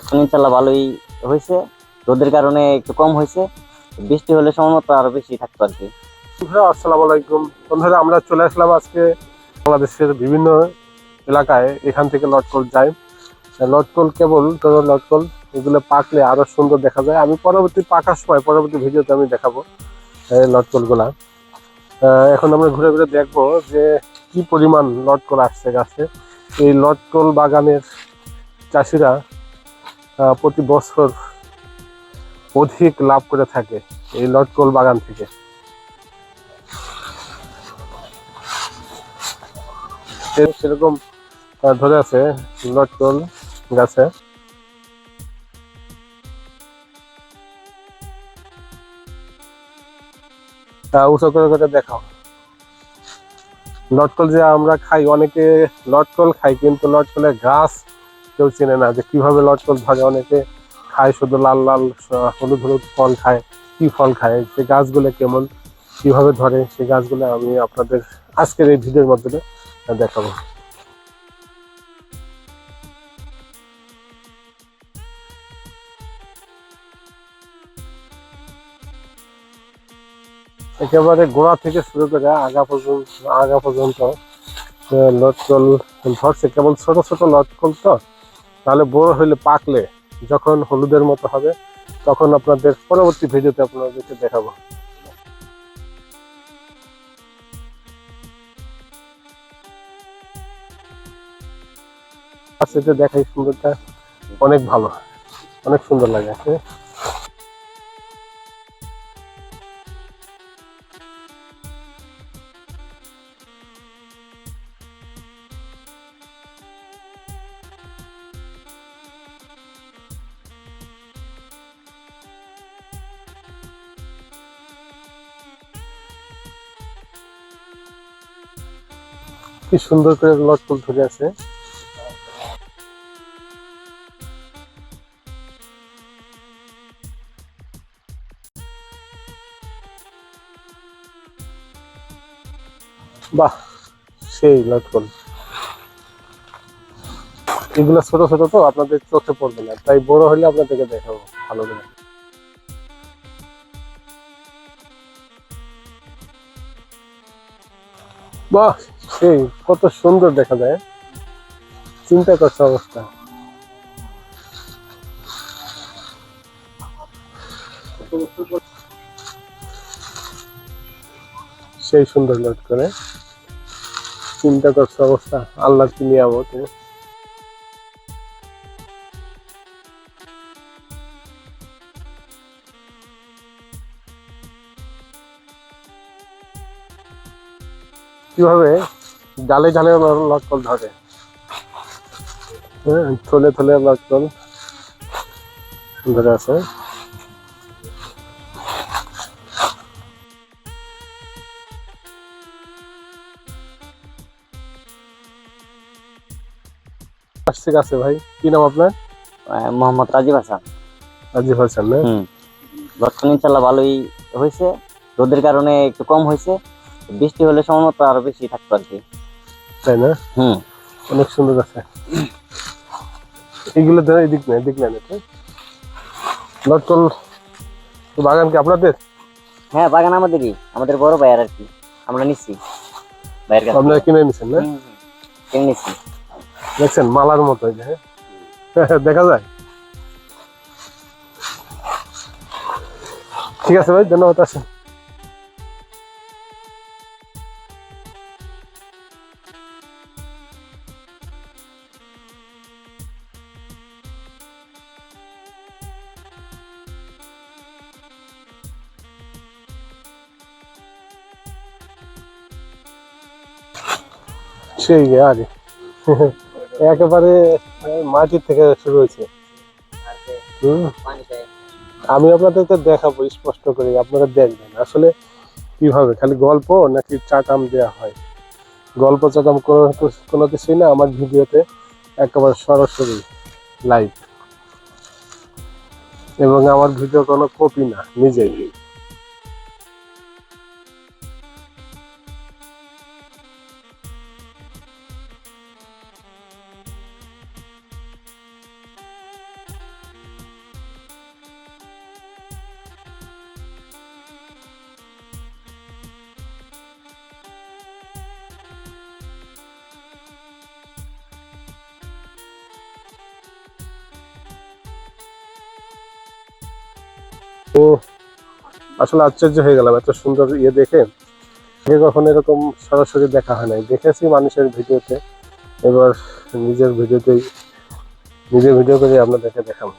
লটকন ইনশাল্লাহ ভালোই হয়েছে। রোদের কারণে একটু কম হয়েছে, বৃষ্টি হলে সময় মতো আরো বেশি থাকতো আর কি। বন্ধুরা আসসালামু আলাইকুম। বন্ধুরা আমরা চলে আসলাম আজকে বাংলাদেশের বিভিন্ন এলাকায়। এখান থেকে লটকল যায়। লটকল কেবল ধরো লটকল এগুলো পাকলে আরো সুন্দর দেখা যায়। আমি পরবর্তী পাকার সময় পরবর্তী ভিডিওতে আমি দেখাবো লটকল গুলা। এখন আমরা ঘুরে ঘুরে দেখবো যে কি পরিমাণ লটকল আসছে গাছে। এই লটকল বাগানের চাষিরা প্রতি বছর অধিক লাভ করে থাকে এই লটকল বাগান থেকে। সেরকম ধরে আছে লটকল গাছে। উঁচু করে করে দেখাও। লটকল যে আমরা খাই, অনেকে লটকল খাই কিন্তু লটকলের গাছ কেউ চেনে না যে কিভাবে লটকল ধরে। অনেকে খায় শুধু লাল লাল হলুদ হলুদ ফল খায়। কি ফল খায়, সে গাছগুলো কেমন, কিভাবে ধরে, সেই গাছগুলো আমি আপনাদের আজকের এই ভিডিওর মাধ্যমে দেখাবো। একেবারে গোড়া থেকে শুরু করে আগা পর্যন্ত লটকল ধরছে। কেবল ছোট ছোট লটকল তো, তাহলে বড় হইলে পাকলে যখন হলুদের মতো হবে তখন আপনাদের পরবর্তী ভিডিওতে আপনাদেরকে দেখাবো। সেটা দেখাই, সুন্দরটা অনেক ভালো, অনেক সুন্দর লাগে। কি সুন্দর করে লটকল ধরে আছে। বাহ, সেই লটকল। এগুলো ছোট ছোট তো আপনাদের চোখে পড়বে না, তাই বড় হলে আপনাদেরকে দেখাবো ভালো করে। বাহ, সেই কত সুন্দর দেখা যায়, চিন্তা করছে অবস্থা। সেই সুন্দর লট করে, চিন্তা করছে অবস্থা। আল্লাহর কি নিয়ামত। কিভাবে ডালে ডালে লটকল ধরে, হ্যাঁ, থলে থলে লটকল ধরে আছে। আসছে গাছে ভাই, কি নাম আপনার? মোহাম্মদ রাজীব হাসান। রাজীব হাসান না? লটকন ইনশাল্লাহ ভালোই হয়েছে। রোদের কারণে একটু কম হয়েছে, বৃষ্টি হলে সময় মতো আরো বেশি থাকতো আর কি। তাই না? অনেক সুন্দর আছে। এগুলো ধরে এদিক না, এদিক না, লটকল বাগান কি আপনাদের? হ্যাঁ, বাগান আমাদেরই, আমাদের বড় ভাইয়ার আর কি। আমরা নিচ্ছি ভাইয়ের কাছে। আপনারা কিনে নিছেন না? কিনে নিচ্ছি। দেখছেন মালার মতো, হ্যাঁ দেখা যায়। ঠিক আছে ভাই, ধন্যবাদ। আসেন। সেই আগে একেবারে মাটির থেকে শুরু হয়েছে। আমি আপনাদেরকে দেখাবো স্পষ্ট করে, আপনারা দেখবেন আসলে কিভাবে। খালি গল্প নাকি চাটাম দেওয়া হয়? গল্প চাটাম কোনো কিছুই না আমার ভিডিওতে, একেবারে সরাসরি লাইভ। এবং আমার ভিডিও কোনো কপি না, নিজেই। তো আসলে আশ্চর্য হয়ে গেলাম এত সুন্দর ইয়ে দেখে। আগে কখনো এরকম সরাসরি দেখা হয় নাই, দেখেছি মানুষের ভিডিওতে, এবার নিজের ভিডিওতেই নিজে ভিডিও করে আপনাদেরকে দেখাবো।